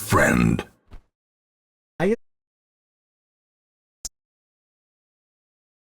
friend.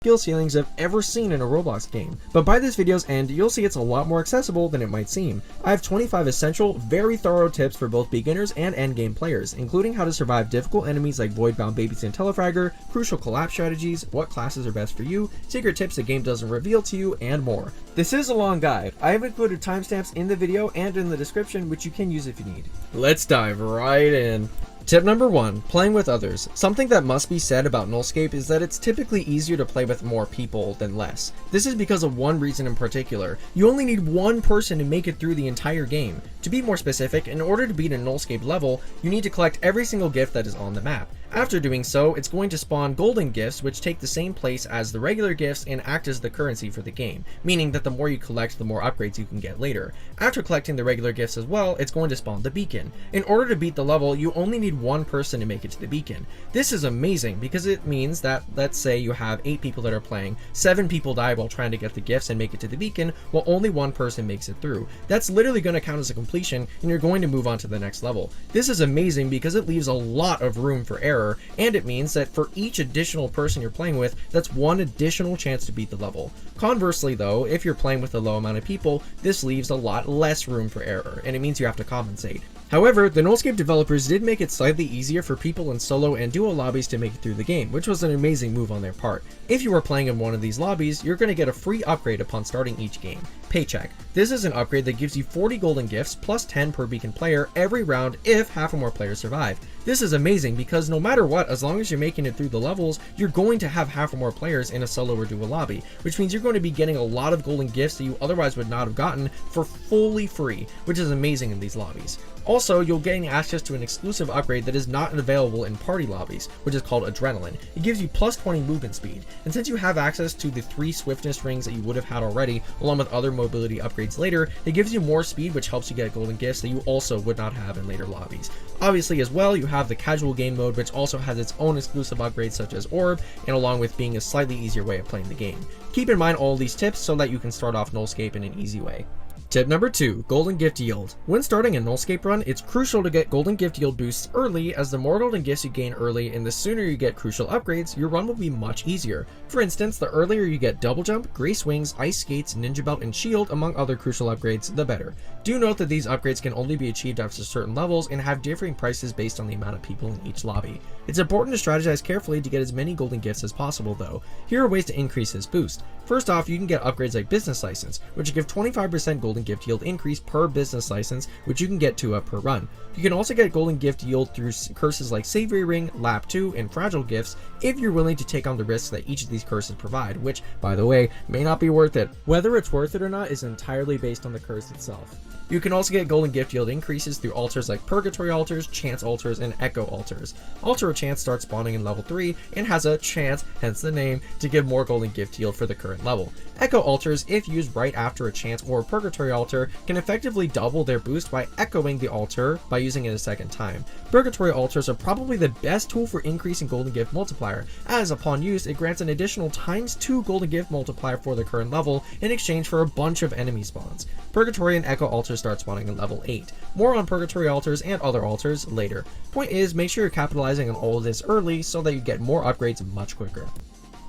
Skill ceilings I've ever seen in a Roblox game, but by this video's end, you'll see it's a lot more accessible than it might seem. I have 25 essential, very thorough tips for both beginners and endgame players, including how to survive difficult enemies like void-bound babies and telefragger, crucial collapse strategies, what classes are best for you, secret tips the game doesn't reveal to you, and more. This is a long guide. I have included timestamps in the video and in the description, which you can use if you need. Let's dive right in. Tip number 1, playing with others. Something that must be said about nullscape is that it's typically easier to play with more people than less. This is because of one reason in particular. You only need one person to make it through the entire game. To be more specific, in order to beat a nullscape level, you need to collect every single gift that is on the map. After doing so, it's going to spawn golden gifts which take the same place as the regular gifts and act as the currency for the game, meaning that the more you collect, the more upgrades you can get later. After collecting the regular gifts as well, it's going to spawn the beacon. In order to beat the level, you only need one person to make it to the beacon. This is amazing because it means that, let's say you have 8 people that are playing, 7 people die while trying to get the gifts and make it to the beacon, while only one person makes it through. That's literally going to count as a completion, and you're going to move on to the next level. This is amazing because it leaves a lot of room for error, and it means that for each additional person you're playing with, that's one additional chance to beat the level. Conversely though, if you're playing with a low amount of people, this leaves a lot less room for error, and it means you have to compensate. However, the nullscape developers did make it slightly easier for people in solo and duo lobbies to make it through the game, which was an amazing move on their part. If you are playing in one of these lobbies, you're going to get a free upgrade upon starting each game. Paycheck. This is an upgrade that gives you 40 golden gifts plus 10 per beacon player every round if half or more players survive. This is amazing because no matter what, as long as you're making it through the levels, you're going to have half or more players in a solo or duo lobby, which means you're going to be getting a lot of golden gifts that you otherwise would not have gotten for fully free, which is amazing in these lobbies. Also, you'll gain access to an exclusive upgrade that is not available in party lobbies, which is called Adrenaline. It gives you plus 20 movement speed, and since you have access to the 3 swiftness rings that you would have had already, along with other mobility upgrades later, it gives you more speed, which helps you get golden gifts that you also would not have in later lobbies. Obviously as well, you have the casual game mode, which also has its own exclusive upgrades such as Orb, and along with being a slightly easier way of playing the game. Keep in mind all these tips so that you can start off nullscape in an easy way. Tip number 2, golden gift yield. When starting a nullscape run, it's crucial to get golden gift yield boosts early, as the more golden gifts you gain early and the sooner you get crucial upgrades, your run will be much easier. For instance, the earlier you get double jump, grace wings, ice skates, ninja belt, and shield among other crucial upgrades, the better. Do note that these upgrades can only be achieved after certain levels and have differing prices based on the amount of people in each lobby. It's important to strategize carefully to get as many golden gifts as possible though. Here are ways to increase this boost. First off, you can get upgrades like business license, which give 25% golden gift yield increase per business license, which you can get 2 up per run. You can also get golden gift yield through curses like Savory Ring, Lap 2, and Fragile Gifts if you're willing to take on the risks that each of these curses provide, which, by the way, may not be worth it. Whether it's worth it or not is entirely based on the curse itself. You can also get golden gift yield increases through altars like Purgatory altars, Chance altars, and Echo altars. Altar of Chance starts spawning in level 3 and has a chance, hence the name, to give more golden gift yield for the current level. Echo altars, if used right after a Chance or a Purgatory altar, can effectively double their boost by echoing the altar by using it a second time. Purgatory altars are probably the best tool for increasing golden gift multiplier, as upon use it grants an additional ×2 golden gift multiplier for the current level in exchange for a bunch of enemy spawns. Purgatory and Echo altars start spawning in level 8. More on Purgatory altars and other altars later. Point is, make sure you're capitalizing on all of this early so that you get more upgrades much quicker.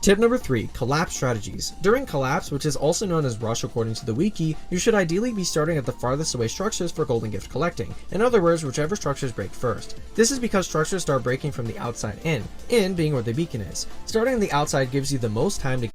Tip number 3, collapse strategies. During collapse, which is also known as rush according to the wiki, you should ideally be starting at the farthest away structures for golden gift collecting. In other words, whichever structures break first. This is because structures start breaking from the outside in being where the beacon is. Starting on the outside gives you the most time to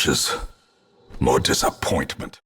ashes, more disappointment.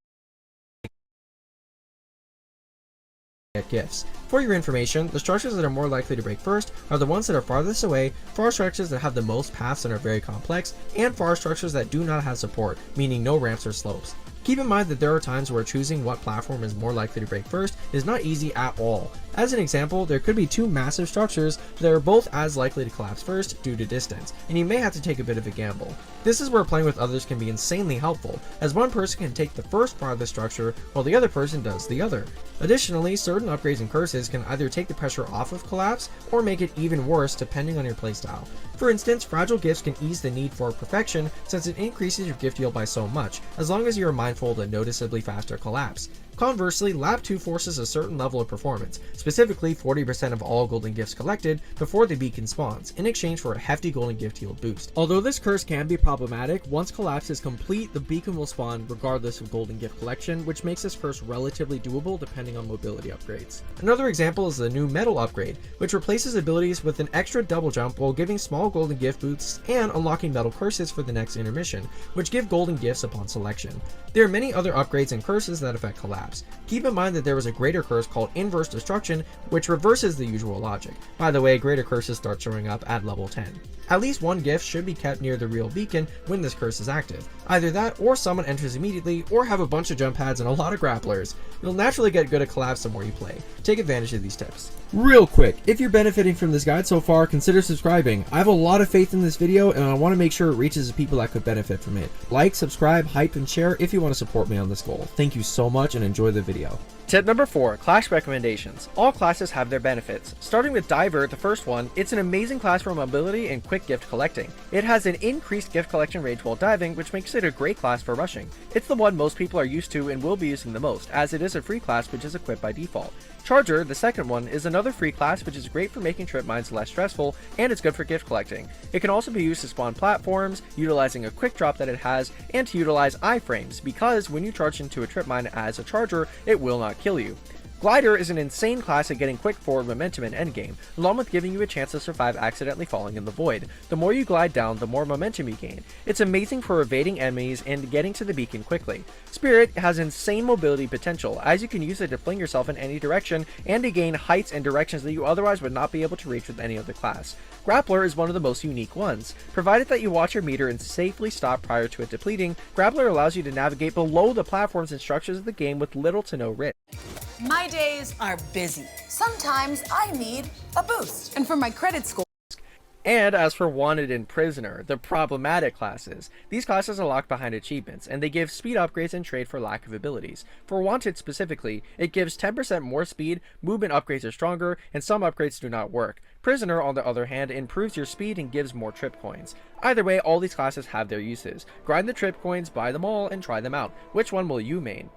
Get gifts. For your information, the structures that are more likely to break first are the ones that are farthest away, far structures that have the most paths and are very complex, and far structures that do not have support, meaning no ramps or slopes. Keep in mind that there are times where choosing what platform is more likely to break first is not easy at all. As an example, there could be two massive structures that are both as likely to collapse first due to distance, and you may have to take a bit of a gamble. This is where playing with others can be insanely helpful, as one person can take the first part of the structure while the other person does the other. Additionally, certain upgrades and curses can either take the pressure off of collapse or make it even worse depending on your playstyle. For instance, fragile gifts can ease the need for perfection since it increases your gift yield by so much, as long as you are mindful of a noticeably faster collapse. Conversely, Lap 2 forces a certain level of performance, specifically 40% of all golden gifts collected before the beacon spawns, in exchange for a hefty golden gift yield boost. Although this curse can be problematic, once collapse is complete, the beacon will spawn regardless of golden gift collection, which makes this curse relatively doable depending on mobility upgrades. Another example is the new metal upgrade, which replaces abilities with an extra double jump while giving small golden gift boosts and unlocking metal curses for the next intermission, which give golden gifts upon selection. There are many other upgrades and curses that affect collapse. Keep in mind that there was a greater curse called Inverse Destruction, which reverses the usual logic. By the way, greater curses start showing up at level 10. At least one gift should be kept near the real beacon when this curse is active. Either that, or someone enters immediately, or have a bunch of jump pads and a lot of grapplers. You'll naturally get good at collapse the more you play. Take advantage of these tips. Real quick, if you're benefiting from this guide so far, consider subscribing. I have a lot of faith in this video, and I want to make sure it reaches the people that could benefit from it. Like, subscribe, hype, and share if you want to support me on this goal. Thank you so much, and enjoy the video. Tip number 4, class recommendations. All classes have their benefits. Starting with Diver, the first one, it's an amazing class for mobility and quick gift collecting. It has an increased gift collection range while diving, which makes it a great class for rushing. It's the one most people are used to and will be using the most, as it is a free class which is equipped by default. Charger, the second one, is another free class which is great for making trip mines less stressful, and it's good for gift collecting. It can also be used to spawn platforms, utilizing a quick drop that it has, and to utilize iframes, because when you charge into a trip mine as a charger, it will not kill you. Glider is an insane class at getting quick forward momentum in endgame, along with giving you a chance to survive accidentally falling in the void. The more you glide down, the more momentum you gain. It's amazing for evading enemies and getting to the beacon quickly. Spirit has insane mobility potential, as you can use it to fling yourself in any direction and to gain heights and directions that you otherwise would not be able to reach with any other class. Grappler is one of the most unique ones. Provided that you watch your meter and safely stop prior to it depleting, Grappler allows you to navigate below the platforms and structures of the game with little to no risk. My days are busy. Sometimes I need a boost. And for my credit score. And as for Wanted and Prisoner, the problematic classes, these classes are locked behind achievements, and they give speed upgrades and trade for lack of abilities. For Wanted specifically, it gives 10% more speed, movement upgrades are stronger, and some upgrades do not work. Prisoner, on the other hand, improves your speed and gives more trip coins. Either way, all these classes have their uses. Grind the trip coins, buy them all, and try them out. Which one will you main?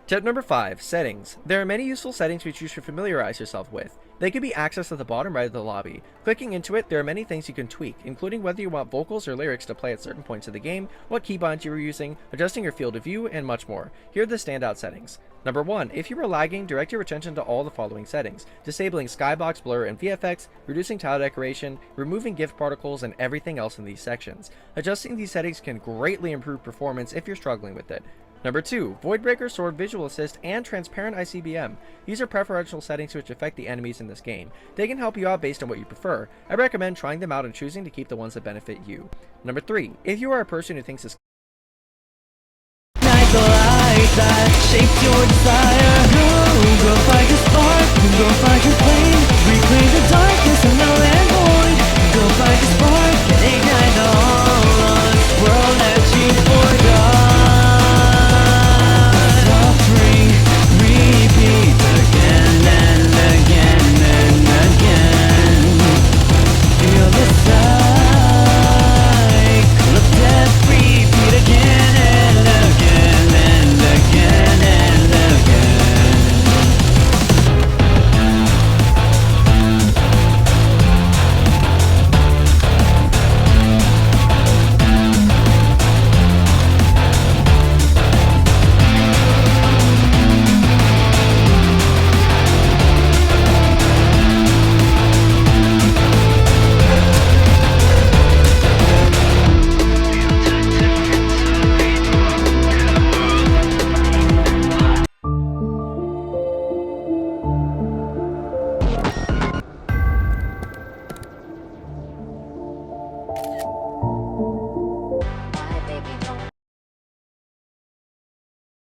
Tip number 5, settings. There are many useful settings which you should familiarize yourself with. They can be accessed at the bottom right of the lobby. Clicking into it, there are many things you can tweak, including whether you want vocals or lyrics to play at certain points of the game, what keybinds you are using, adjusting your field of view, and much more. Here are the standout settings. Number 1, if you are lagging, direct your attention to all the following settings: disabling skybox blur and VFX, reducing tile decoration, removing gift particles, and everything else in these sections. Adjusting these settings can greatly improve performance if you're struggling with it. Number 2, Voidbreaker, Sword Visual Assist, and Transparent ICBM. These are preferential settings which affect the enemies in this game. They can help you out based on what you prefer. I recommend trying them out and choosing to keep the ones that benefit you. Number 3, if you are a person who thinks this